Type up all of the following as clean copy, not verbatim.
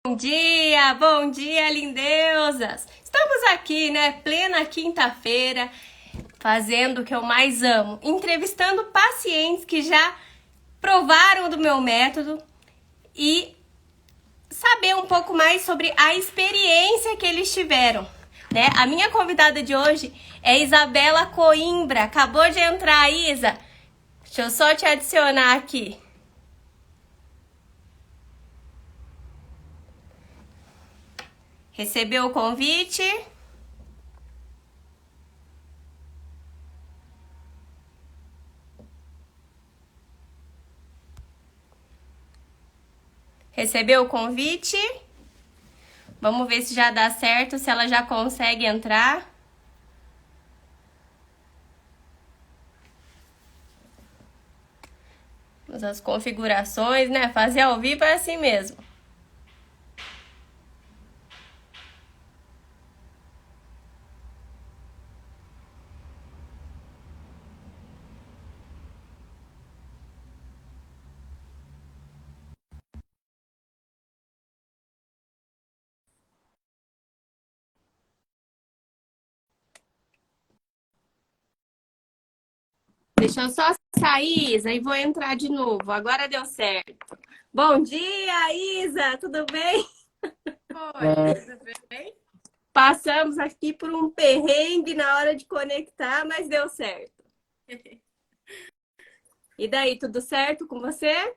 Bom dia, lindeusas! Estamos aqui, né, plena quinta-feira, fazendo o que eu mais amo, entrevistando pacientes que já provaram do meu método e saber um pouco mais sobre a experiência que eles tiveram, né? A minha convidada de hoje é Isabela Coimbra. Acabou de entrar, Isa. Deixa eu só te adicionar aqui. Recebeu o convite? Recebeu o convite? Vamos ver se já dá certo, se ela já consegue entrar. As configurações, né? Fazer ao vivo é assim mesmo. Deixa eu só sair, Isa, e vou entrar de novo. Agora deu certo. Bom dia, Isa! Tudo bem? Oi, tudo bem? Passamos aqui por um perrengue na hora de conectar, mas deu certo. E daí, tudo certo com você?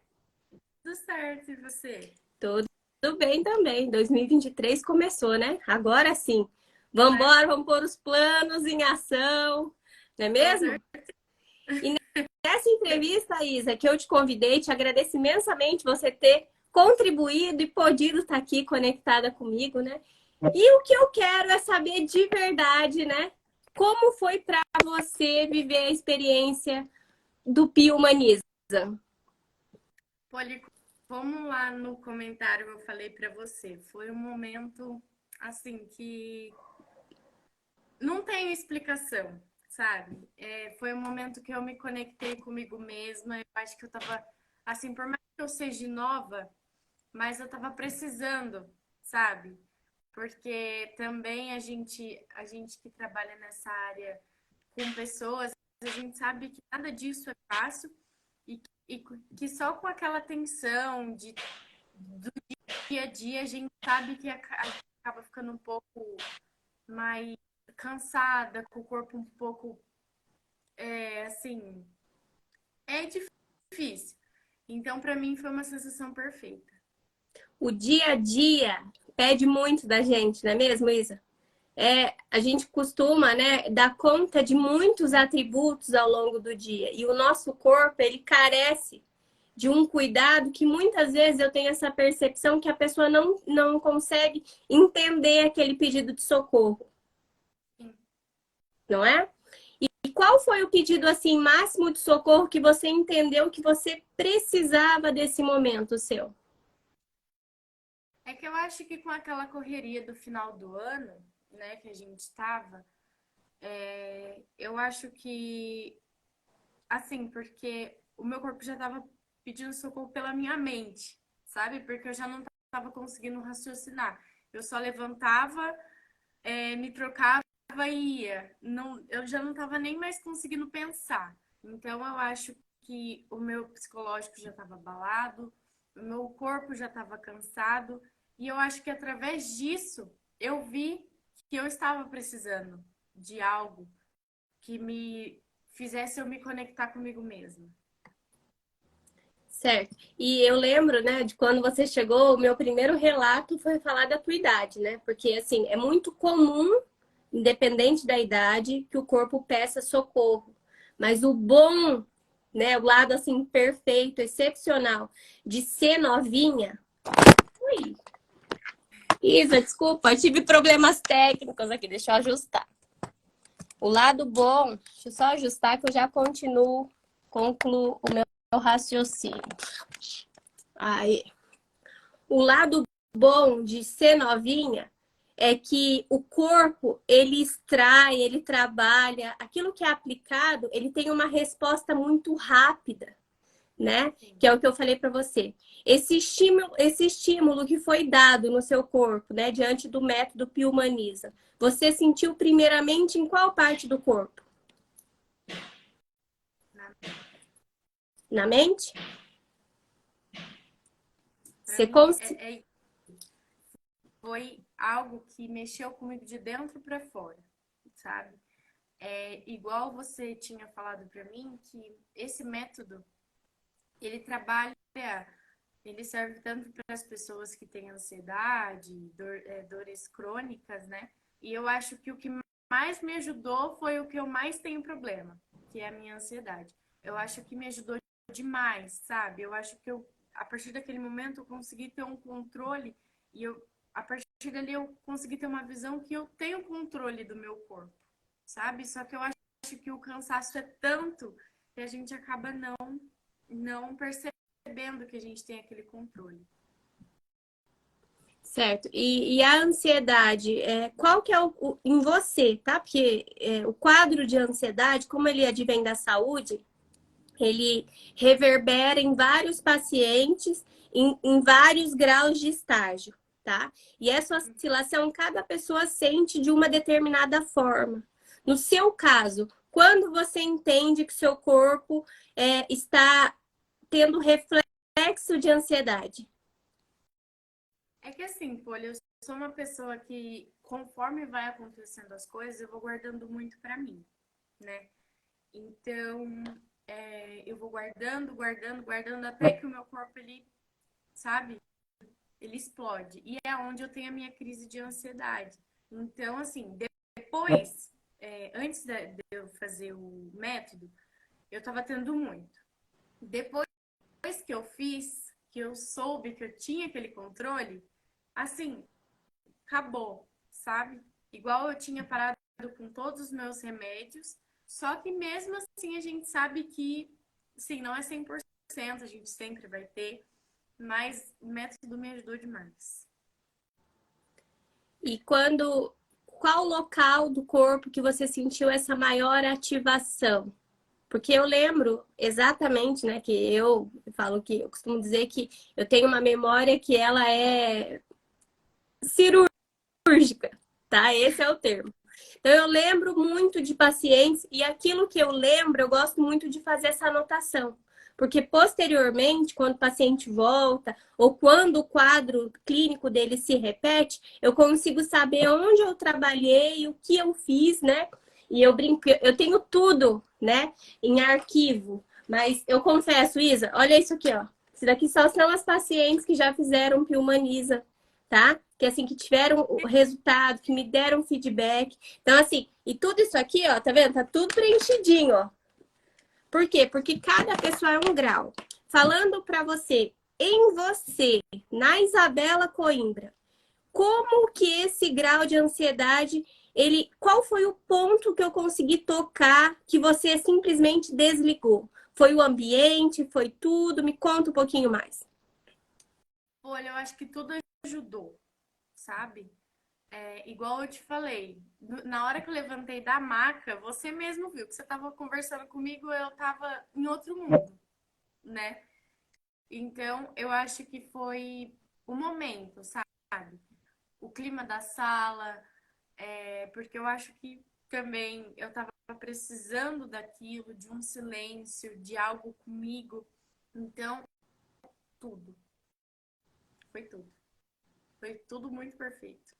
Tudo certo, e você? Tudo bem também. 2023 começou, né? Agora sim. Vamos Mas, embora, vamos pôr os planos em ação, não é com mesmo? certeza. E nessa entrevista, Isa, que eu te convidei, te agradeço imensamente você ter contribuído e podido estar aqui conectada comigo, né? E o que eu quero é saber de verdade, né? Como foi para você viver a experiência do Pio Humaniza? Poli, como lá no comentário eu falei pra você, foi um momento assim que não tem explicação, sabe? Foi um momento que eu me conectei comigo mesma. Eu acho que eu tava, assim, por mais que eu seja nova, mas eu tava precisando, sabe? Porque também a gente que trabalha nessa área com pessoas, a gente sabe que nada disso é fácil e que só com aquela tensão do dia a dia a gente sabe que a gente acaba ficando um pouco mais cansada, com o corpo um pouco, assim, é difícil. Então, para mim, foi uma sensação perfeita. O dia a dia pede muito da gente, não é mesmo, Isa? A gente costuma, né, dar conta de muitos atributos ao longo do dia. E o nosso corpo, ele carece de um cuidado que muitas vezes eu tenho essa percepção que a pessoa não consegue entender aquele pedido de socorro, Sim. não é? E qual foi o pedido assim máximo de socorro que você entendeu que você precisava desse momento seu? É que eu acho que com aquela correria do final do ano, né, que a gente estava, eu acho que, assim, porque o meu corpo já estava pedindo socorro pela minha mente, sabe? Porque eu já não estava conseguindo raciocinar. Eu só levantava, me trocava e ia. Não, eu já não estava nem mais conseguindo pensar. Então eu acho que o meu psicológico já estava abalado, o meu corpo já estava cansado, e eu acho que através disso eu vi que eu estava precisando de algo que me fizesse eu me conectar comigo mesma. Certo. E eu lembro, né, de quando você chegou, o meu primeiro relato foi falar da tua idade, né? Porque, assim, é muito comum, independente da idade, que o corpo peça socorro. Mas o bom, né, o lado, assim, perfeito, excepcional de ser novinha. Ui, Isa, desculpa, tive problemas técnicos aqui, deixa eu ajustar. O lado bom, deixa eu só ajustar que eu já concluo o meu raciocínio. Aí. O lado bom de ser novinha é que o corpo, ele extrai, ele trabalha, aquilo que é aplicado, ele tem uma resposta muito rápida, né? Sim. Que é o que eu falei para você. esse estímulo que foi dado no seu corpo, né, diante do método Pio Humaniza, você sentiu primeiramente em qual parte do corpo? Na mente? Para Você mim, cons... foi algo que mexeu comigo de dentro para fora, sabe? Igual você tinha falado para mim que esse método ele trabalha, ele serve tanto para as pessoas que têm ansiedade, dores crônicas, né? E eu acho que o que mais me ajudou foi o que eu mais tenho problema, que é a minha ansiedade. Eu acho que me ajudou demais, sabe? Eu acho que a partir daquele momento eu consegui ter um controle e a partir dali eu consegui ter uma visão que eu tenho controle do meu corpo, sabe? Só que eu acho que o cansaço é tanto que a gente acaba não percebendo que a gente tem aquele controle. Certo. E a ansiedade, qual que é em você, tá? Porque o quadro de ansiedade, como ele advém da saúde, ele reverbera em vários pacientes, em vários graus de estágio, tá? E essa oscilação cada pessoa sente de uma determinada forma. No seu caso, quando você entende que seu corpo está tendo reflexo de ansiedade? É que assim, Polly, eu sou uma pessoa que, conforme vai acontecendo as coisas, eu vou guardando muito pra mim, né? Então, eu vou guardando, guardando, guardando, até que o meu corpo, ele, sabe, ele explode. E é onde eu tenho a minha crise de ansiedade. Então, assim, depois, antes de eu fazer o método, eu tava tendo muito. Depois que eu fiz, que eu soube que eu tinha aquele controle, assim, acabou, sabe? Igual eu tinha parado com todos os meus remédios, só que mesmo assim a gente sabe que, sim, não é 100%, a gente sempre vai ter, mas o método me ajudou demais. E qual local do corpo que você sentiu essa maior ativação? Porque eu lembro exatamente, né, que eu falo que eu costumo dizer que eu tenho uma memória que ela é cirúrgica, tá? Esse é o termo. Então eu lembro muito de pacientes e aquilo que eu lembro, eu gosto muito de fazer essa anotação. Porque posteriormente, quando o paciente volta ou quando o quadro clínico dele se repete, eu consigo saber onde eu trabalhei, o que eu fiz, né? E eu brinco, eu tenho tudo, né, em arquivo. Mas eu confesso, Isa, olha isso aqui, ó. Isso daqui só são as pacientes que já fizeram Piumaniza, tá? Que assim, que tiveram o resultado, que me deram feedback. Então, assim, e tudo isso aqui, ó, tá vendo? Tá tudo preenchidinho, ó. Por quê? Porque cada pessoa é um grau. Falando para você, em você, na Isabela Coimbra, como que esse grau de ansiedade, qual foi o ponto que eu consegui tocar que você simplesmente desligou? Foi o ambiente, foi tudo? Me conta um pouquinho mais. Olha, eu acho que tudo ajudou, sabe? Igual eu te falei, na hora que eu levantei da maca, você mesmo viu que você estava conversando comigo, eu estava em outro mundo, né? Então, eu acho que foi o momento, sabe? O clima da sala, porque eu acho que também eu estava precisando daquilo, de um silêncio, de algo comigo. Então, tudo, foi tudo. Foi tudo muito perfeito.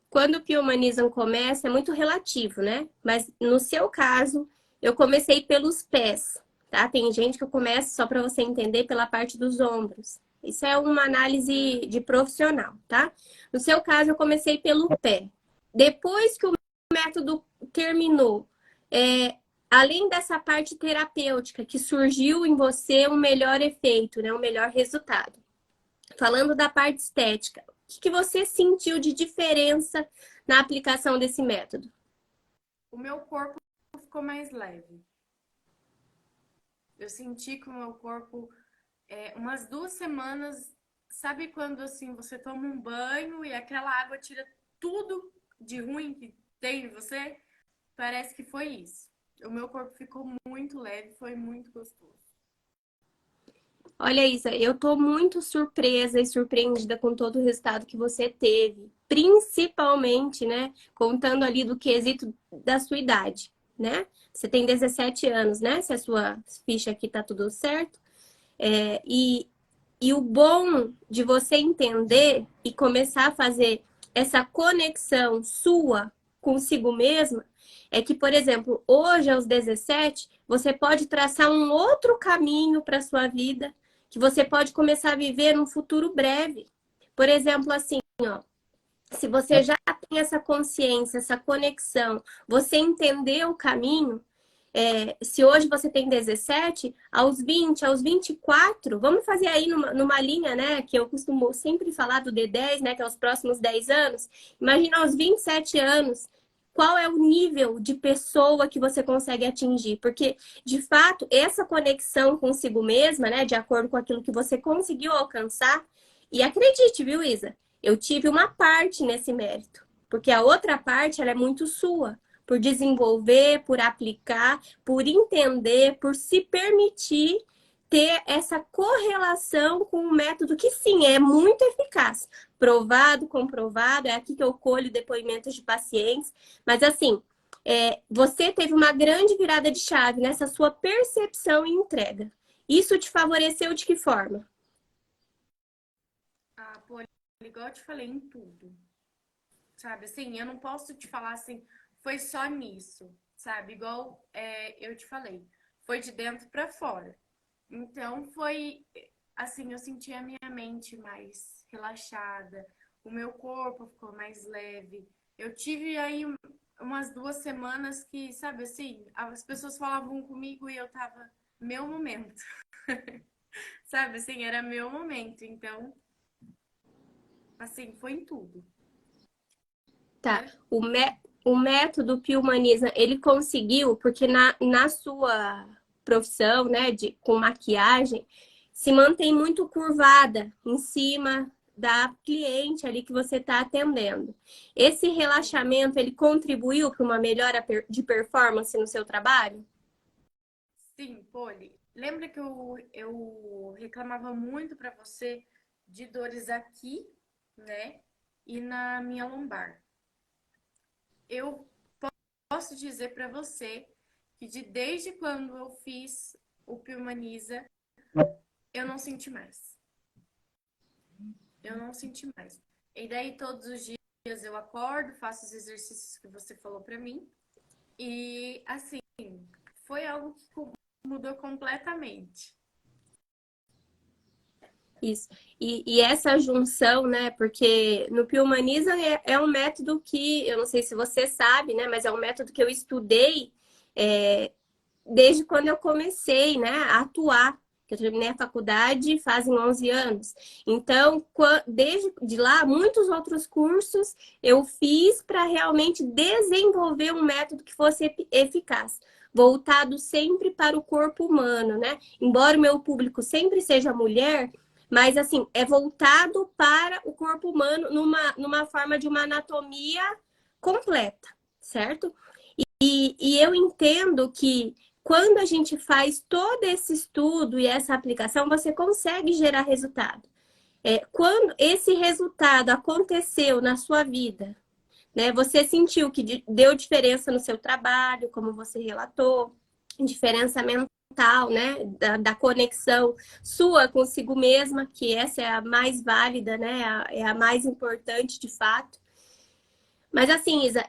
Quando o Piemonizam começa, é muito relativo, né? Mas no seu caso, eu comecei pelos pés, tá? Tem gente que eu começo, só para você entender, pela parte dos ombros. Isso é uma análise de profissional, tá? No seu caso, eu comecei pelo pé. Depois que o método terminou, além dessa parte terapêutica que surgiu em você um melhor efeito, né? Um melhor resultado. Falando da parte estética, o que você sentiu de diferença na aplicação desse método? O meu corpo ficou mais leve. Eu senti que o meu corpo, umas 2 semanas, sabe quando assim você toma um banho e aquela água tira tudo de ruim que tem em você? Parece que foi isso. O meu corpo ficou muito leve, foi muito gostoso. Olha, Isa, eu tô muito surpresa e surpreendida com todo o resultado que você teve, principalmente, né, contando ali do quesito da sua idade, né? Você tem 17 anos, né? Se a sua ficha aqui tá tudo certo. É, e o bom de você entender e começar a fazer essa conexão sua consigo mesma é que, por exemplo, hoje aos 17, você pode traçar um outro caminho para a sua vida, que você pode começar a viver num futuro breve. Por exemplo, assim, ó, se você já tem essa consciência, essa conexão, você entender o caminho, se hoje você tem 17, aos 20, aos 24, vamos fazer aí numa linha, né? Que eu costumo sempre falar do D10, né? Que é os próximos 10 anos. Imagina aos 27 anos, qual é o nível de pessoa que você consegue atingir? Porque, de fato, essa conexão consigo mesma, né? De acordo com aquilo que você conseguiu alcançar, e acredite, viu, Isa? Eu tive uma parte nesse mérito, porque a outra parte ela é muito sua, por desenvolver, por aplicar, por entender, por se permitir ter essa correlação com um método que sim é muito eficaz, provado, comprovado. É aqui que eu colho depoimentos de pacientes, mas assim, você teve uma grande virada de chave nessa sua percepção e entrega. Isso te favoreceu de que forma? Ah, pô, igual eu te falei em tudo, sabe? Assim, eu não posso te falar assim, foi só nisso, sabe? Igual eu te falei, foi de dentro para fora. Então foi assim, eu senti a minha mente mais relaxada, o meu corpo ficou mais leve. Eu tive aí umas 2 semanas que, sabe assim, as pessoas falavam comigo e eu tava meu momento, sabe assim, era meu momento. Então, assim, foi em tudo, Tá. né? O método Pio Humaniza, ele conseguiu, porque na sua profissão, né, com maquiagem, se mantém muito curvada em cima da cliente ali que você está atendendo. Esse relaxamento, ele contribuiu para uma melhora de performance no seu trabalho? Sim, Poli. Lembra que eu reclamava muito para você de dores aqui, né? E na minha lombar. Eu posso dizer para você que desde quando eu fiz o Pilmaniza, eu não senti mais. Eu não senti mais. E daí todos os dias eu acordo, faço os exercícios que você falou para mim. E assim, foi algo que mudou completamente. Isso. E essa junção, né? Porque no Pio Humaniza é um método que, eu não sei se você sabe, né? Mas é um método que eu estudei é, desde quando eu comecei, né, a atuar. Eu terminei a faculdade fazem 11 anos. Então, desde de lá, muitos outros cursos eu fiz para realmente desenvolver um método que fosse eficaz, voltado sempre para o corpo humano, né? Embora o meu público sempre seja mulher, mas assim, é voltado para o corpo humano numa forma de uma anatomia completa, certo? E eu entendo que quando a gente faz todo esse estudo e essa aplicação, você consegue gerar resultado. Quando esse resultado aconteceu na sua vida, né? Você sentiu que deu diferença no seu trabalho, como você relatou, diferença mental, né? Da conexão sua consigo mesma, que essa é a mais válida, né? É a mais importante de fato. Mas assim, Isa,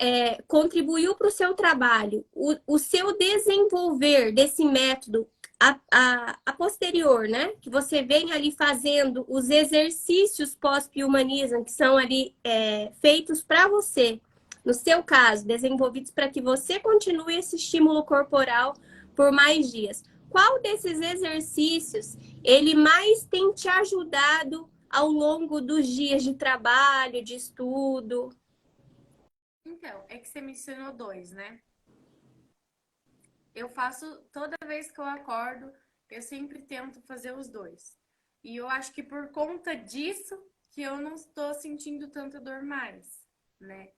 contribuiu para o seu trabalho, o seu desenvolver desse método a posterior, né? Que você vem ali fazendo os exercícios pós-Humanism, que são ali feitos para você, no seu caso, desenvolvidos para que você continue esse estímulo corporal por mais dias. Qual desses exercícios ele mais tem te ajudado ao longo dos dias de trabalho, de estudo? Então, é que você mencionou dois, né? Eu faço toda vez que eu acordo, eu sempre tento fazer os dois. E eu acho que por conta disso que eu não estou sentindo tanta dor mais, né?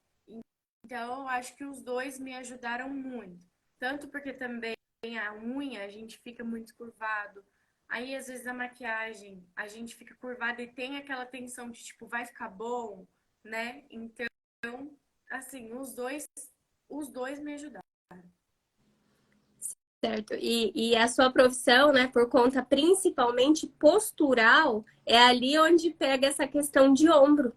Então, eu acho que os dois me ajudaram muito. Tanto porque também a unha, a gente fica muito curvado, Aí, às vezes, a maquiagem, a gente fica curvada e tem aquela tensão de, tipo, vai ficar bom, né? Então, assim, os dois me ajudaram. Certo. E a sua profissão, né, por conta principalmente postural, é ali onde pega essa questão de ombro,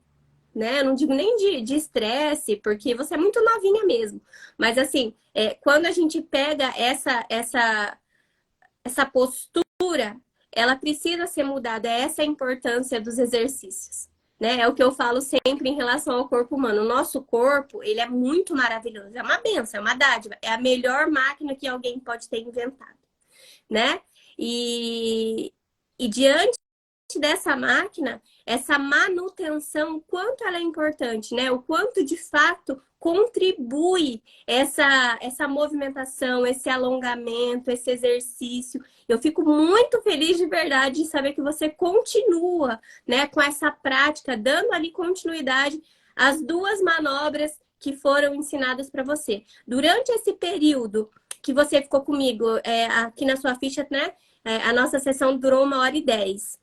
né? Eu não digo nem de estresse, porque você é muito novinha mesmo. Mas assim, quando a gente pega essa postura, ela precisa ser mudada. Essa é a importância dos exercícios. Né? É o que eu falo sempre em relação ao corpo humano. O nosso corpo, ele é muito maravilhoso. É uma benção, é uma dádiva. É a melhor máquina que alguém pode ter inventado, né? E diante dessa máquina, essa manutenção, o quanto ela é importante, né? O quanto de fato contribui essa movimentação, esse alongamento, esse exercício. Eu fico muito feliz de verdade de saber que você continua, né, com essa prática, dando ali continuidade às duas manobras que foram ensinadas para você. Durante esse período que você ficou comigo, aqui na sua ficha, né? A nossa sessão durou 1h10.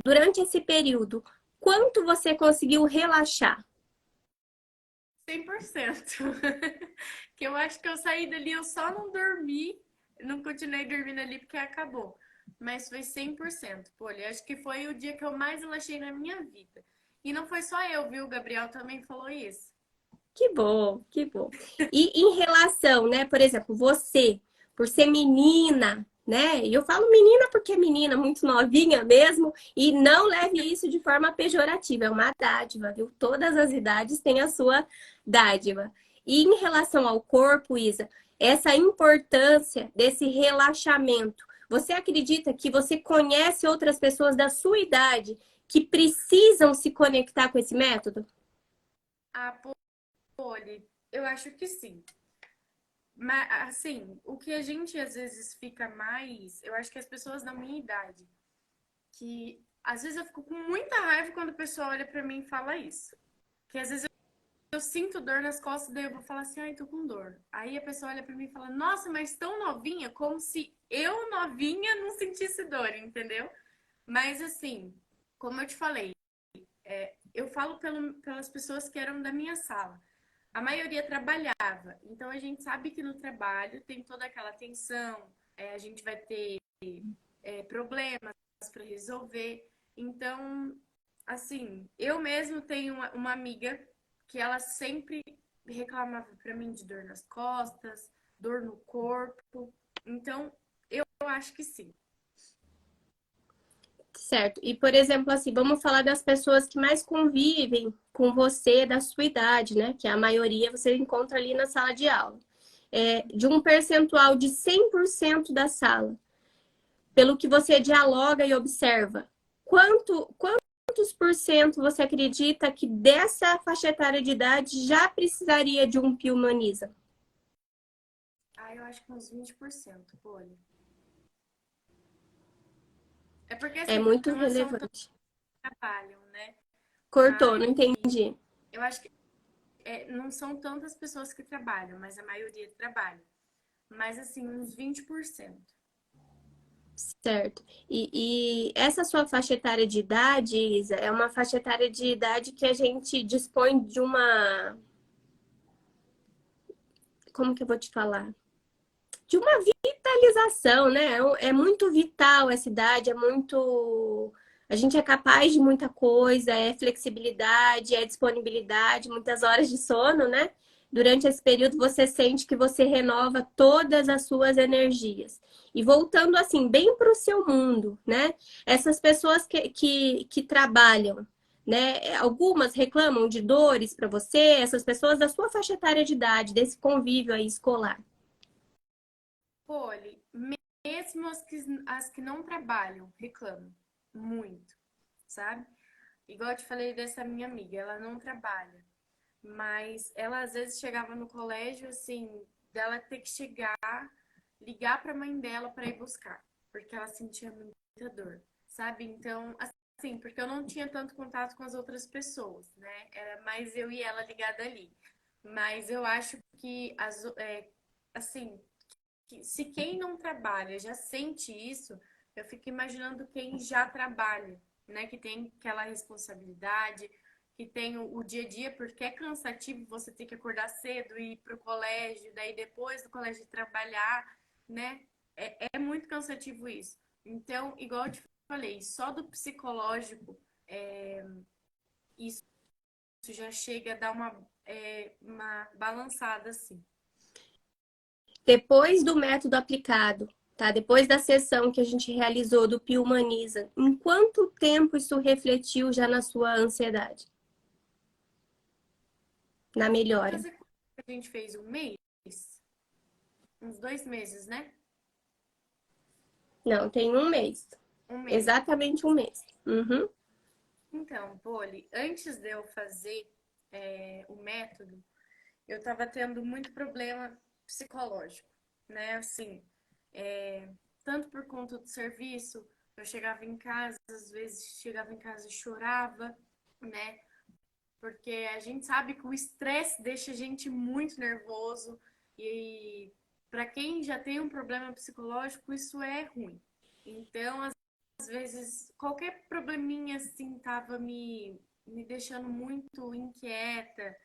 Durante esse período, quanto você conseguiu relaxar? 100%. Que eu acho que eu saí dali, eu só não dormi, não continuei dormindo ali porque acabou. Mas foi 100%. Pô, eu acho que foi o dia que eu mais relaxei na minha vida. E não foi só eu, viu? O Gabriel também falou isso. Que bom, que bom. E em relação, né, por exemplo, você, por ser menina, né? E eu falo menina porque é menina, muito novinha mesmo, e não leve isso de forma pejorativa, é uma dádiva, viu? Todas as idades têm a sua dádiva. E em relação ao corpo, Isa, essa importância desse relaxamento, você acredita que você conhece outras pessoas da sua idade que precisam se conectar com esse método? Ah, Poli, eu acho que sim. Mas, assim, o que a gente às vezes fica mais. Eu acho que as pessoas da minha idade, que às vezes eu fico com muita raiva quando a pessoa olha pra mim e fala isso. Que às vezes eu sinto dor nas costas, daí eu vou falar assim, ai, tô com dor. Aí a pessoa olha pra mim e fala, nossa, mas tão novinha, como se eu novinha não sentisse dor, entendeu? Mas assim, como eu te falei, eu falo pelas pessoas que eram da minha sala. A maioria trabalhava, então a gente sabe que no trabalho tem toda aquela tensão, a gente vai ter problemas para resolver. Então, assim, eu mesmo tenho uma amiga que ela sempre reclamava para mim de dor nas costas, dor no corpo. Então, eu acho que sim. Certo. E, por exemplo, assim, vamos falar das pessoas que mais convivem com você, da sua idade, né? Que a maioria você encontra ali na sala de aula. De um percentual de 100% da sala, pelo que você dialoga e observa, quantos por cento você acredita que dessa faixa etária de idade já precisaria de um Pio Humaniza? Ah, eu acho que uns 20%, Poli. É porque, É assim, muito não são todos relevante. que trabalham, né? Cortou, não Mas entendi. eu acho que não são tantas pessoas que trabalham, mas a maioria trabalha. Mas, assim, uns 20%. Certo. E essa sua faixa etária de idade, Isa, é uma faixa etária de idade que a gente dispõe de uma. Como que eu vou te falar? De uma vitalização, né? É muito vital essa idade, é muito. A gente é capaz de muita coisa, é flexibilidade, é disponibilidade, muitas horas de sono, né? Durante esse período você sente que você renova todas as suas energias. E voltando assim, bem para o seu mundo, né? Essas pessoas que trabalham, né? Algumas reclamam de dores para você, essas pessoas da sua faixa etária de idade, desse convívio aí escolar. Poli, mesmo as que não trabalham, reclamam muito, sabe? Igual eu te falei dessa minha amiga, ela não trabalha, mas ela às vezes chegava no colégio, assim, dela ter que chegar, ligar pra mãe dela pra ir buscar, porque ela sentia muita dor, sabe? Então, assim, porque eu não tinha tanto contato com as outras pessoas, né? Era mais eu e ela ligada ali. Mas eu acho que, assim, se quem não trabalha já sente isso, eu fico imaginando quem já trabalha, né? Que tem aquela responsabilidade, que tem o dia a dia, porque é cansativo você ter que acordar cedo e ir para o colégio, daí depois do colégio trabalhar, né? É muito cansativo isso. Então, igual eu te falei, só do psicológico, isso já chega a dar uma balançada, assim. Depois do método aplicado, tá? Depois da sessão que a gente realizou do Pio Humaniza, em quanto tempo isso refletiu já na sua ansiedade? Na melhora? Fazer que a gente fez um mês, uns 2 meses, né? Não, tem um mês. Um mês. Exatamente um mês. Uhum. Então, Poli, antes de eu fazer o método, eu tava tendo muito problema psicológico, né? Assim, tanto por conta do serviço, eu chegava em casa, às vezes chegava em casa e chorava, né? Porque a gente sabe que o estresse deixa a gente muito nervoso e para quem já tem um problema psicológico, isso é ruim. Então, às vezes, qualquer probleminha assim tava me deixando muito inquieta,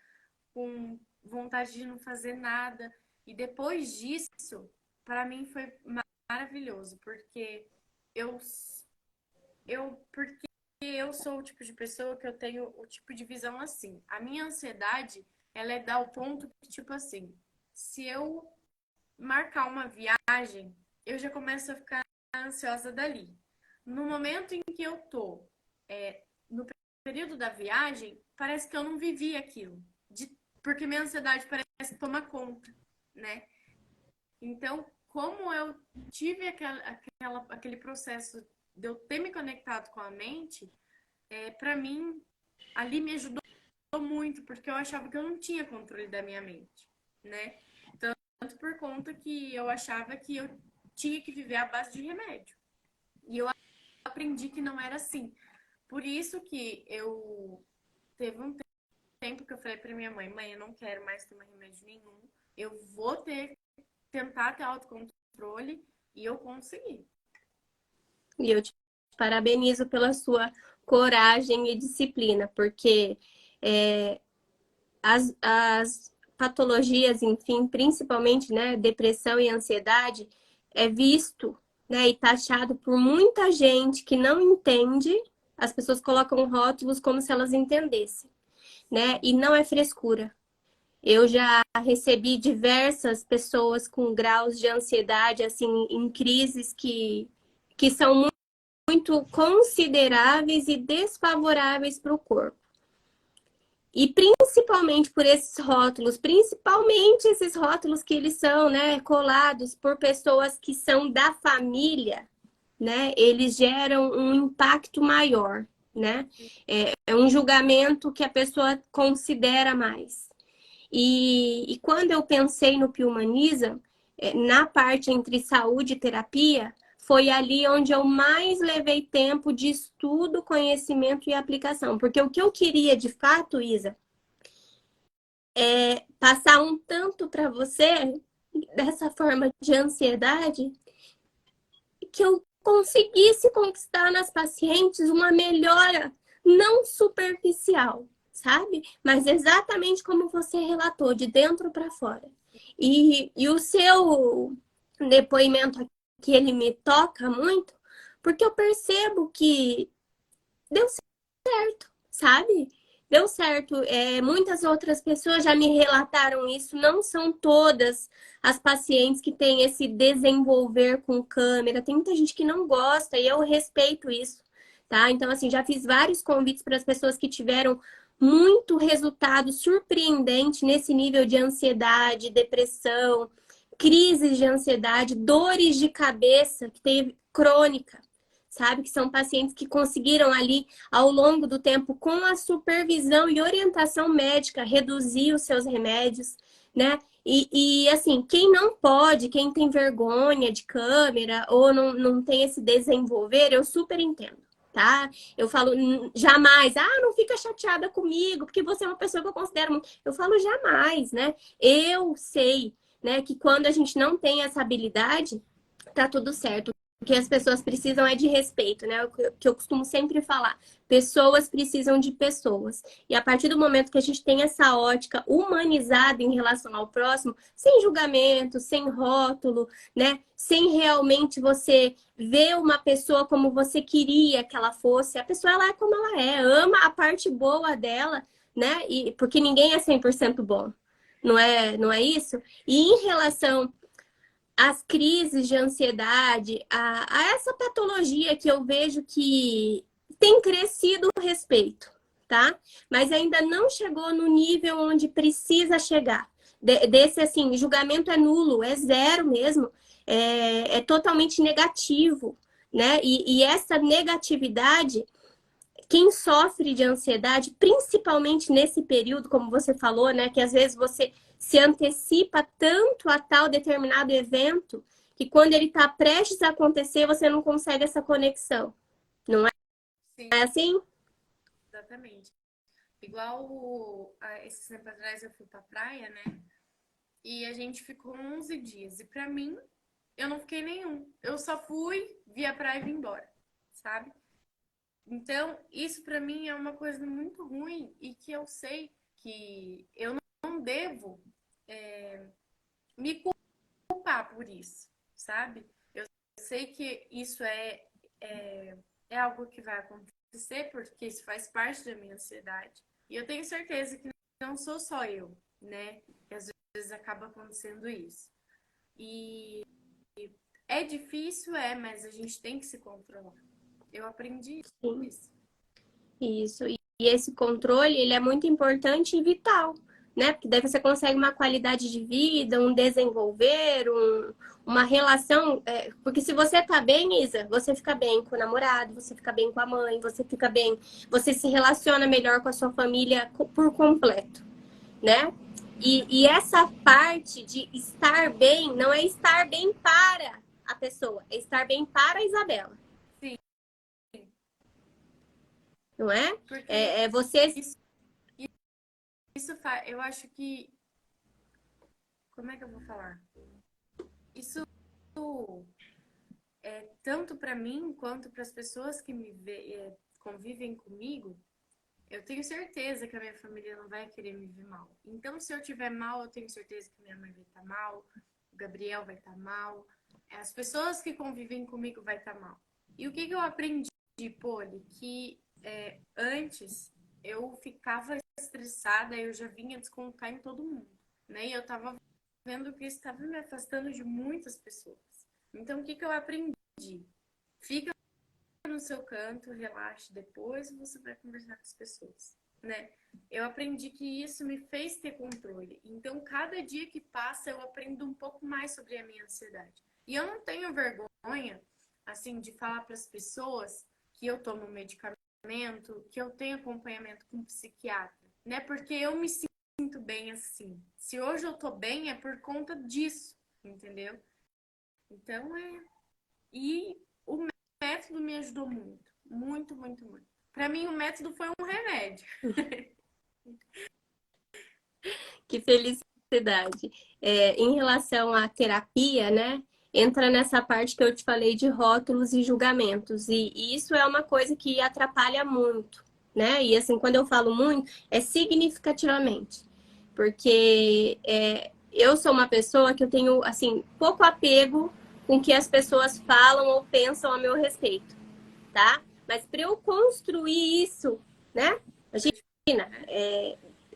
com vontade de não fazer nada. E depois disso, para mim foi maravilhoso, porque eu porque eu sou o tipo de pessoa que eu tenho o tipo de visão assim. A minha ansiedade, ela é dar o ponto que, tipo assim, se eu marcar uma viagem, eu já começo a ficar ansiosa dali. No momento em que eu tô no período da viagem, parece que eu não vivi aquilo. Porque minha ansiedade parece que toma conta, né? Então, como eu tive aquele processo de eu ter me conectado com a mente, para mim, ali me ajudou muito, porque eu achava que eu não tinha controle da minha mente, né? Tanto por conta que eu achava que eu tinha que viver à base de remédio. E eu aprendi que não era assim. Por isso que eu teve um tempo que eu falei para minha mãe, mãe, eu não quero mais tomar remédio nenhum. Eu vou tentar ter autocontrole e eu consegui. E eu te parabenizo pela sua coragem e disciplina, porque as patologias, enfim, principalmente, né, depressão e ansiedade, é visto, né, e taxado por muita gente que não entende. As pessoas colocam rótulos como se elas entendessem, né? E não é frescura. Eu já recebi diversas pessoas com graus de ansiedade, assim, em crises que são muito consideráveis e desfavoráveis para o corpo. E principalmente por esses rótulos, principalmente esses rótulos que eles são, né, colados por pessoas que são da família, né, eles geram um impacto maior, né? É um julgamento que a pessoa considera mais. E quando eu pensei no Piumaniza, na parte entre saúde e terapia, foi ali onde eu mais levei tempo de estudo, conhecimento e aplicação. Porque o que eu queria de fato, Isa, é passar um tanto para você dessa forma de ansiedade que eu conseguisse conquistar nas pacientes uma melhora não superficial, sabe? Mas exatamente como você relatou, de dentro para fora. E o seu depoimento aqui, ele me toca muito, porque eu percebo que deu certo, sabe? Deu certo. Muitas outras pessoas já me relataram isso. Não são todas as pacientes que têm esse desenvolver com câmera. Tem muita gente que não gosta e eu respeito isso, tá? Então, assim, já fiz vários convites para as pessoas que tiveram muito resultado surpreendente nesse nível de ansiedade, depressão, crises de ansiedade, dores de cabeça que teve crônica, sabe? Que são pacientes que conseguiram ali, ao longo do tempo, com a supervisão e orientação médica, reduzir os seus remédios, né? Assim, quem não pode, quem tem vergonha de câmera ou não tem esse desenvolver, eu super entendo, tá? Eu falo jamais, não fica chateada comigo, porque você é uma pessoa que eu considero muito. Eu falo jamais, né? Eu sei, né, que quando a gente não tem essa habilidade, tá tudo certo. que as pessoas precisam é de respeito, né? O que eu costumo sempre falar. Pessoas precisam de pessoas. E a partir do momento que a gente tem essa ótica humanizada em relação ao próximo, sem julgamento, sem rótulo, né? Sem realmente você ver uma pessoa como você queria que ela fosse. A pessoa, ela é como ela é. Ama a parte boa dela, né? E, porque ninguém é 100% bom. Não é isso? E em relação as crises de ansiedade, a essa patologia que eu vejo que tem crescido o respeito, tá? Mas ainda não chegou no nível onde precisa chegar. Desse, assim, julgamento é nulo, é zero mesmo, é totalmente negativo, né? E essa negatividade quem sofre de ansiedade, principalmente nesse período, como você falou, né, que às vezes você se antecipa tanto a tal determinado evento que quando ele está prestes a acontecer, você não consegue essa conexão. Não Sim, é assim? exatamente. Igual esses tempos atrás eu fui pra praia, né? E a gente ficou 11 dias. E pra mim, eu não fiquei nenhum. Eu só fui, vi a praia e vim embora, sabe? Então, isso pra mim é uma coisa muito ruim e que eu sei que eu não devo me culpar por isso, sabe? Eu sei que isso é algo que vai acontecer porque isso faz parte da minha ansiedade. E eu tenho certeza que não sou só eu, né? Que às vezes acaba acontecendo isso. E é difícil, mas a gente tem que se controlar. Eu aprendi Sim, isso. isso. E esse controle, ele é muito importante e vital, né? Porque daí você consegue uma qualidade de vida, um desenvolver, uma relação. Porque se você tá bem, Isa, você fica bem com o namorado, você fica bem com a mãe, você fica bem, você se relaciona melhor com a sua família por completo, né? E essa parte de estar bem não é estar bem para a pessoa, é estar bem para a Isabela, Sim, não é? porque É você. isso, isso faz. Eu acho que. Como é que eu vou falar? Isso tanto para mim quanto para as pessoas que convivem comigo, eu tenho certeza que a minha família não vai querer me ver mal. Então, se eu tiver mal, eu tenho certeza que minha mãe vai estar mal, o Gabriel vai estar mal, as pessoas que convivem comigo vai estar mal. E o que, que eu aprendi, Poli? Que antes eu ficava estressada, eu já vinha descontar em todo mundo, né? E eu tava vendo que isso estava me afastando de muitas pessoas. Então, o que, que eu aprendi? Fica no seu canto, relaxe, depois você vai conversar com as pessoas, né? Eu aprendi que isso me fez ter controle. Então, cada dia que passa, eu aprendo um pouco mais sobre a minha ansiedade. E eu não tenho vergonha, assim, de falar para as pessoas que eu tomo medicamento, que eu tenho acompanhamento com um psiquiatra, né? Porque eu me sinto bem assim. Se hoje eu tô bem, é por conta disso, entendeu? Então, E o método me ajudou muito. Muito, muito, muito. Para mim, o método foi um remédio. Que felicidade. Em relação à terapia, né? Entra nessa parte que eu te falei de rótulos e julgamentos. E isso é uma coisa que atrapalha muito, né? E assim, quando eu falo muito, é significativamente. Porque eu sou uma pessoa que eu tenho, assim, pouco apego com o que as pessoas falam ou pensam a meu respeito, tá? Mas para eu construir isso, né? Imagina,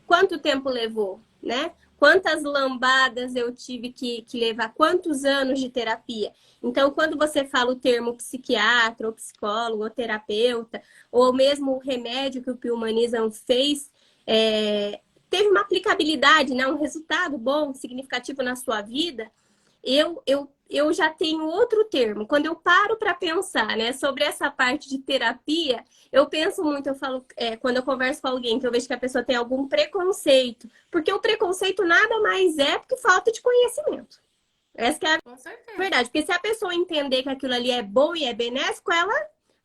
quanto tempo levou, né? Quantas lambadas eu tive que levar, quantos anos de terapia. Então, quando você fala o termo psiquiatra, ou psicólogo, ou terapeuta, ou mesmo o remédio que o Pilmanizam fez, teve uma aplicabilidade, né? Um resultado bom, significativo na sua vida, eu já tenho outro termo. Quando eu paro para pensar, né, sobre essa parte de terapia, eu penso muito, eu falo, quando eu converso com alguém que eu vejo que a pessoa tem algum preconceito, porque o preconceito nada mais é porque falta de conhecimento. Essa que é a Com certeza. verdade. Porque se a pessoa entender que aquilo ali é bom e é benéfico, ela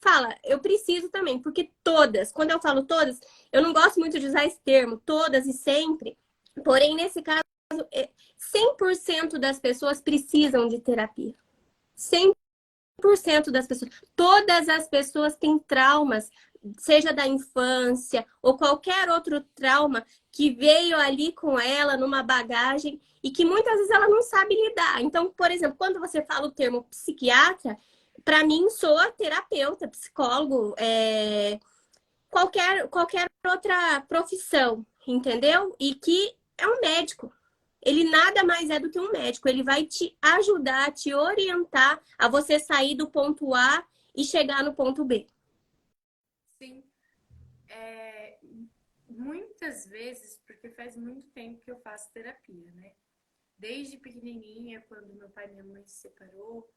fala, eu preciso também. Porque todas, quando eu falo todas, eu não gosto muito de usar esse termo, todas e sempre. Porém, nesse caso, 100% das pessoas precisam de terapia. 100%. 100% das pessoas. Todas as pessoas têm traumas, seja da infância ou qualquer outro trauma que veio ali com ela numa bagagem e que muitas vezes ela não sabe lidar. Então, por exemplo, quando você fala o termo psiquiatra, para mim soa terapeuta, psicólogo, qualquer outra profissão, entendeu? E que é um médico. Ele nada mais é do que um médico. Ele vai te ajudar, te orientar a você sair do ponto A e chegar no ponto B. Sim. Muitas vezes, porque faz muito tempo que eu faço terapia, né? Desde pequenininha, quando meu pai e minha mãe se separou,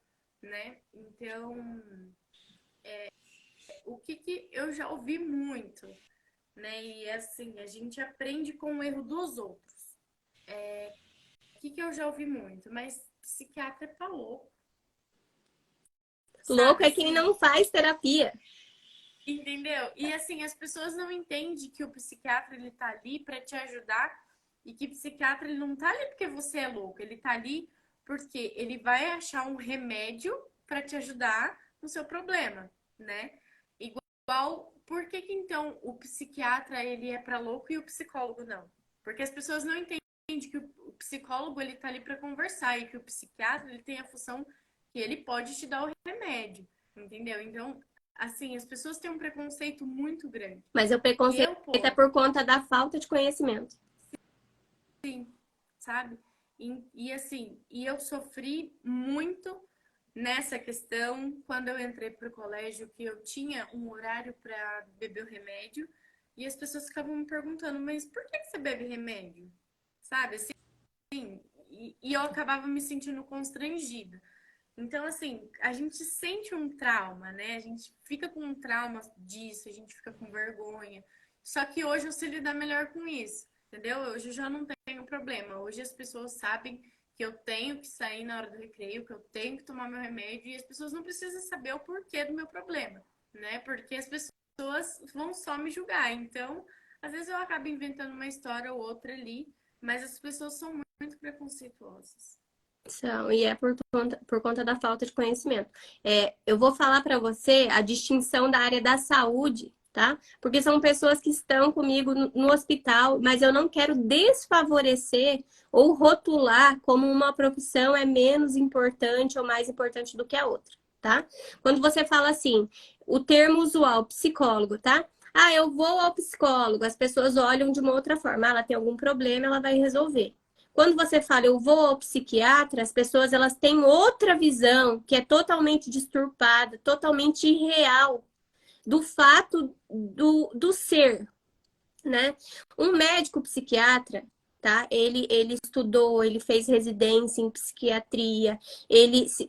né? Então, o que eu já ouvi muito, né? E assim, a gente aprende com o erro dos outros. O que eu já ouvi muito? Mas psiquiatra tá louco, Louco sabe? é quem não Assim, faz terapia. entendeu? E assim, as pessoas não entendem que o psiquiatra ele tá ali para te ajudar e que o psiquiatra ele não tá ali porque você é louco, ele tá ali porque ele vai achar um remédio para te ajudar no seu problema, né? Igual, por que que então o psiquiatra ele é para louco e o psicólogo não? Porque as pessoas não entendem que o psicólogo ele tá ali para conversar e que o psiquiatra ele tem a função que ele pode te dar o remédio, entendeu? Então, assim, as pessoas têm um preconceito muito grande. Mas o E preconceito eu, é pô, por conta da falta de conhecimento. sabe? E assim, e eu sofri muito nessa questão quando eu entrei pro colégio, que eu tinha um horário para beber o remédio e as pessoas ficavam me perguntando, mas por que você bebe remédio? Sabe? Assim, e eu acabava me sentindo constrangida. Então, assim, a gente sente um trauma, né? A gente fica com um trauma disso, a gente fica com vergonha. Só que hoje eu sei lidar melhor com isso, entendeu? Hoje eu já não tenho problema. Hoje as pessoas sabem que eu tenho que sair na hora do recreio, que eu tenho que tomar meu remédio, e as pessoas não precisam saber o porquê do meu problema, né? Porque as pessoas vão só me julgar. Então, às vezes eu acabo inventando uma história ou outra ali, mas as pessoas são muito preconceituosas. E é por conta da falta de conhecimento. Eu vou falar para você a distinção da área da saúde, tá? Porque são pessoas que estão comigo no hospital, mas eu não quero desfavorecer ou rotular como uma profissão é menos importante ou mais importante do que a outra, tá? Quando você fala assim, o termo usual, psicólogo, tá? Ah, eu vou ao psicólogo, as pessoas olham de uma outra forma. Ah, ela tem algum problema, ela vai resolver. Quando você fala eu vou ao psiquiatra, as pessoas elas têm outra visão que é totalmente disturpada, totalmente irreal do fato do ser, né? Um médico psiquiatra, tá? Ele estudou, ele fez residência em psiquiatria,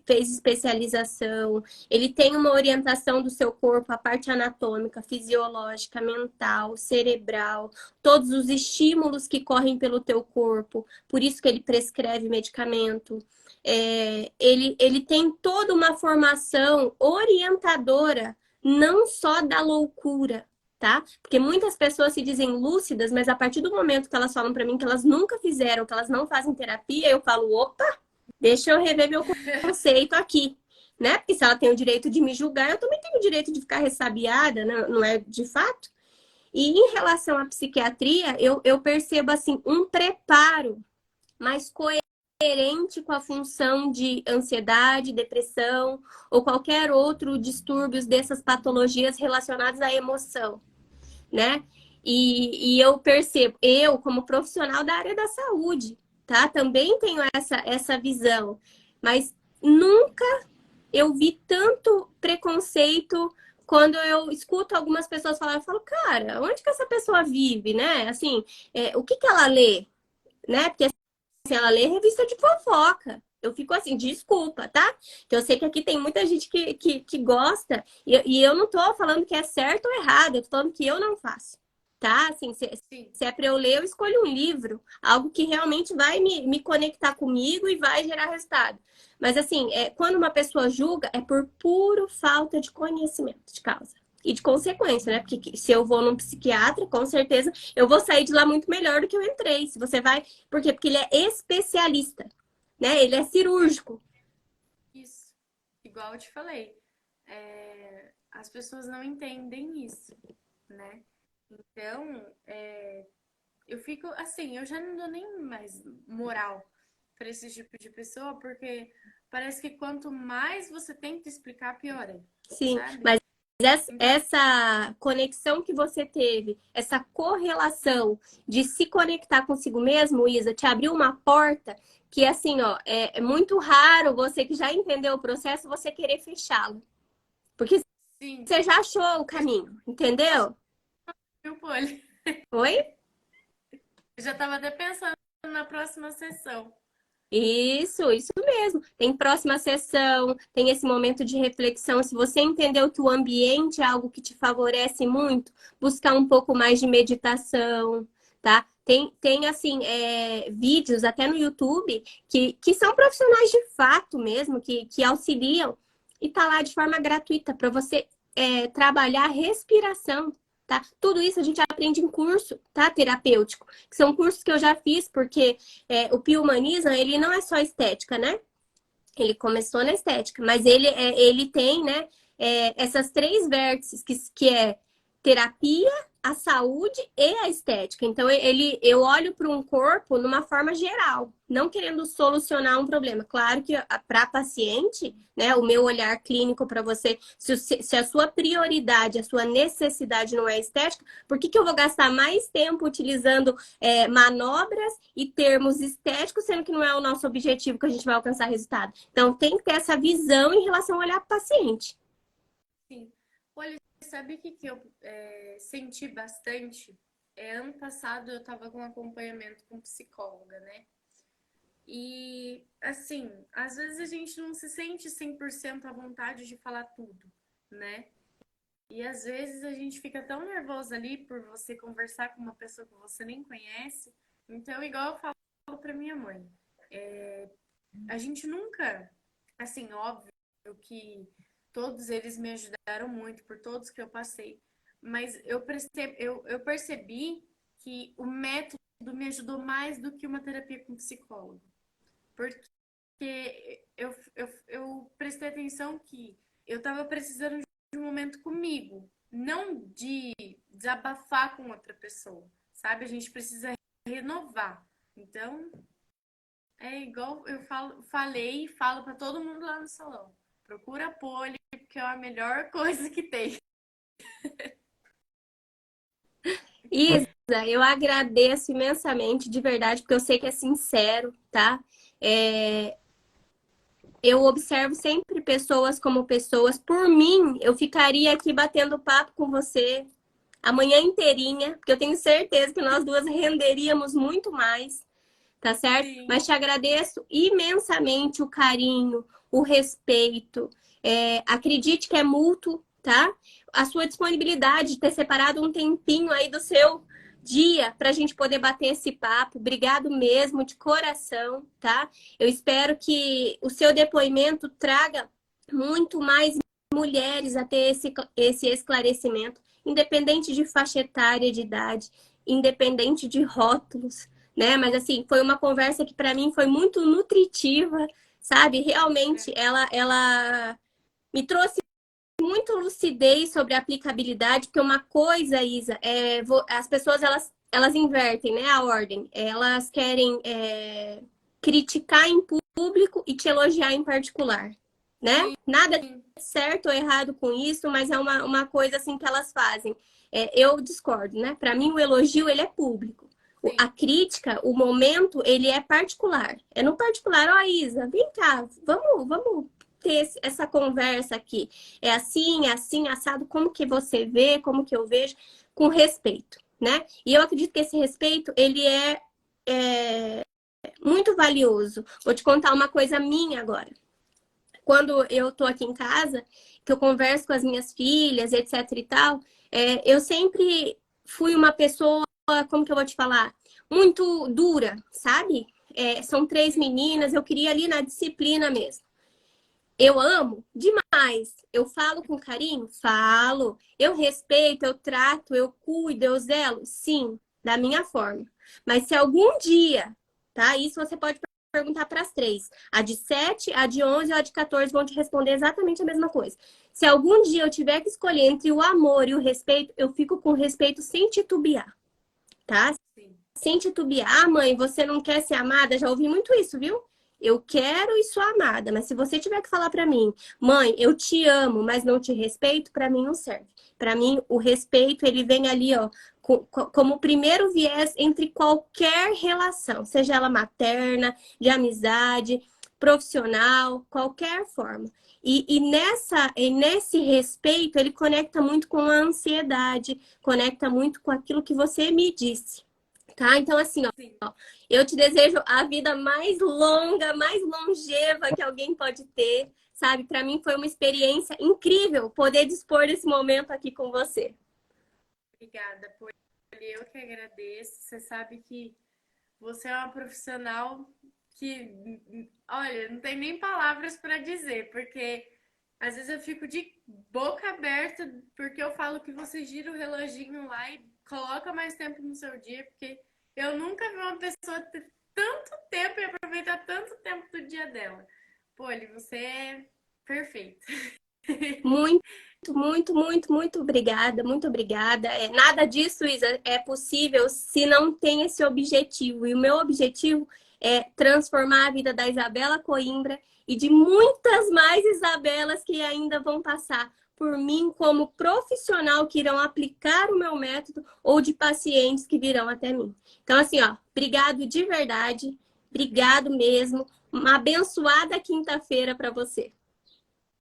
fez especialização, ele tem uma orientação do seu corpo, a parte anatômica, fisiológica, mental, cerebral, todos os estímulos que correm pelo teu corpo, por isso que ele prescreve medicamento. Ele tem toda uma formação orientadora, não só da loucura, tá? Porque muitas pessoas se dizem lúcidas, mas a partir do momento que elas falam para mim que elas nunca fizeram, que elas não fazem terapia, eu falo, opa, deixa eu rever meu conceito aqui, né? Porque se ela tem o direito de me julgar, eu também tenho o direito de ficar ressabiada, não é de fato? E em relação à psiquiatria, eu percebo, assim, um preparo mais coerente com a função de ansiedade, depressão ou qualquer outro distúrbios dessas patologias relacionadas à emoção, né? E eu percebo, eu como profissional da área da saúde, tá? Também tenho essa visão, mas nunca eu vi tanto preconceito quando eu escuto algumas pessoas falar, eu falo, cara, onde que essa pessoa vive, né? Assim, o que que ela lê, né? Porque assim, ela lê revista de fofoca. Eu fico assim, desculpa, tá? Que eu sei que aqui tem muita gente que gosta, e eu não tô falando que é certo ou errado, eu tô falando que eu não faço, tá? Assim, Sim. se é pra eu ler, eu escolho um livro, algo que realmente vai me conectar comigo e vai gerar resultado. Mas assim, quando uma pessoa julga, é por puro falta de conhecimento de causa. E de consequência, né? Porque se eu vou num psiquiatra, com certeza eu vou sair de lá muito melhor do que eu entrei. Se você vai. Por quê? Porque ele é especialista, né? Ele é cirúrgico. Isso. igual eu te falei, as pessoas não entendem isso, né? Então, eu fico assim, eu já não dou nem mais moral para esse tipo de pessoa, porque parece que quanto mais você tenta explicar, pior é, Sim, sabe? mas Então, essa conexão que você teve, essa correlação de se conectar consigo mesmo, Isa, te abriu uma porta que, assim, ó, é muito raro você que já entendeu o processo, você querer fechá-lo. Porque sim, você já achou o eu já caminho, entendeu? vi o olho. Oi? Eu já estava até pensando na próxima sessão. Isso mesmo. Tem próxima sessão, tem esse momento de reflexão. Se você entendeu que o ambiente é algo que te favorece muito, buscar um pouco mais de meditação, tá? Tem assim, vídeos até no YouTube que são profissionais de fato mesmo, que auxiliam e tá lá de forma gratuita para você trabalhar a respiração. Tá? Tudo isso a gente aprende em curso, tá? Terapêutico, que são cursos que eu já fiz, porque o Pio Humaniza, ele não é só estética, né? Ele começou na estética, mas ele tem, né, essas três vértices, que é terapia, a saúde e a estética. Então, eu olho para um corpo numa forma geral, não querendo solucionar um problema. Claro que para paciente, né, o meu olhar clínico para você, se a sua prioridade, a sua necessidade não é estética, por que eu vou gastar mais tempo utilizando manobras e termos estéticos, sendo que não é o nosso objetivo que a gente vai alcançar resultado? Então, tem que ter essa visão em relação ao olhar para o paciente. Sim. Olha, sabe o que eu senti bastante? Ano passado eu estava com acompanhamento com psicóloga, né? E, assim, às vezes a gente não se sente 100% à vontade de falar tudo, né? E às vezes a gente fica tão nervoso ali por você conversar com uma pessoa que você nem conhece. Então, igual eu falo pra minha mãe, a gente nunca, assim, óbvio que todos eles me ajudaram muito por todos que eu passei, mas eu percebi que o método me ajudou mais do que uma terapia com psicólogo. Porque eu prestei atenção que eu estava precisando de um momento comigo, não de desabafar com outra pessoa, sabe? A gente precisa renovar. Então, é igual eu falei e falo para todo mundo lá no salão. Procura apoio, porque é a melhor coisa que tem. Isa, eu agradeço imensamente, de verdade, porque eu sei que é sincero, tá? É, eu observo sempre pessoas como pessoas. Por mim, eu ficaria aqui batendo papo com você a manhã inteirinha, porque eu tenho certeza que nós duas renderíamos muito mais, tá certo? Sim, Mas te agradeço imensamente o carinho, o respeito. Acredite que é mútuo, tá? A sua disponibilidade de ter separado um tempinho aí do seu dia para a gente poder bater esse papo. Obrigado mesmo, de coração, tá? Eu espero que o seu depoimento traga muito mais mulheres a ter esse esclarecimento, independente de faixa etária, de idade, independente de rótulos, né? Mas assim, foi uma conversa que para mim foi muito nutritiva, sabe? Realmente ela me trouxe muito lucidez sobre a aplicabilidade, porque uma coisa, Isa, as pessoas elas invertem, né, a ordem. Elas querem criticar em público e te elogiar em particular, né? sim, Nada certo ou errado com isso, mas é uma coisa assim que elas fazem. Eu discordo, né? Para mim, o elogio ele é público. A sim. crítica, o momento, ele é particular. É no particular, ó, Isa, vem cá, vamos ter essa conversa aqui. É assim, assado, como que você vê, como que eu vejo, com respeito, né? E eu acredito que esse respeito, ele é muito valioso. Vou te contar uma coisa minha agora. Quando eu tô aqui em casa, que eu converso com as minhas filhas, etc e tal, eu sempre fui uma pessoa, como que eu vou te falar? Muito dura, sabe? São três meninas, eu queria ali na disciplina mesmo. Eu amo demais. Eu falo com carinho? Falo. Eu respeito, eu trato, eu cuido, eu zelo? Sim, da minha forma. Mas se algum dia, tá? Isso você pode perguntar para as três. A de 7, a de 11 e a de 14 vão te responder exatamente a mesma coisa. Se algum dia eu tiver que escolher entre o amor e o respeito, eu fico com respeito sem titubear, tá? Sim. Sem titubear. Ah, mãe, você não quer ser amada? Já ouvi muito isso, viu? Eu quero e sou amada, mas se você tiver que falar para mim, mãe, eu te amo, mas não te respeito, para mim não serve. Para mim, o respeito, ele vem ali, ó, como o primeiro viés entre qualquer relação, seja ela materna, de amizade, profissional, qualquer forma. E nesse respeito, ele conecta muito com a ansiedade, conecta muito com aquilo que você me disse. Tá? Então, assim, Sim. ó, eu te desejo a vida mais longa, mais longeva que alguém pode ter, sabe? Para mim foi uma experiência incrível poder dispor desse momento aqui com você. Obrigada, Poli. Eu que agradeço. Você sabe que você é uma profissional que, olha, não tem nem palavras para dizer, porque às vezes eu fico de boca aberta porque eu falo que você gira o reloginho lá e coloca mais tempo no seu dia, porque eu nunca vi uma pessoa ter tanto tempo e aproveitar tanto tempo do dia dela. Poli, você é perfeito. Muito, muito obrigada, muito obrigada. Nada disso, Isa, é possível se não tem esse objetivo. E o meu objetivo é transformar a vida da Isabela Coimbra e de muitas mais Isabelas que ainda vão passar por mim como profissional que irão aplicar o meu método ou de pacientes que virão até mim. Então, assim, ó, obrigado de verdade, obrigado mesmo. Uma abençoada quinta-feira para você.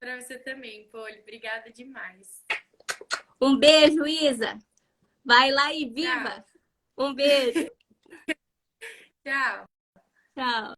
Para você também, Poli. Obrigada demais. Um beijo, Isa. Vai lá e Tchau. viva! Um beijo. Tchau. Tchau.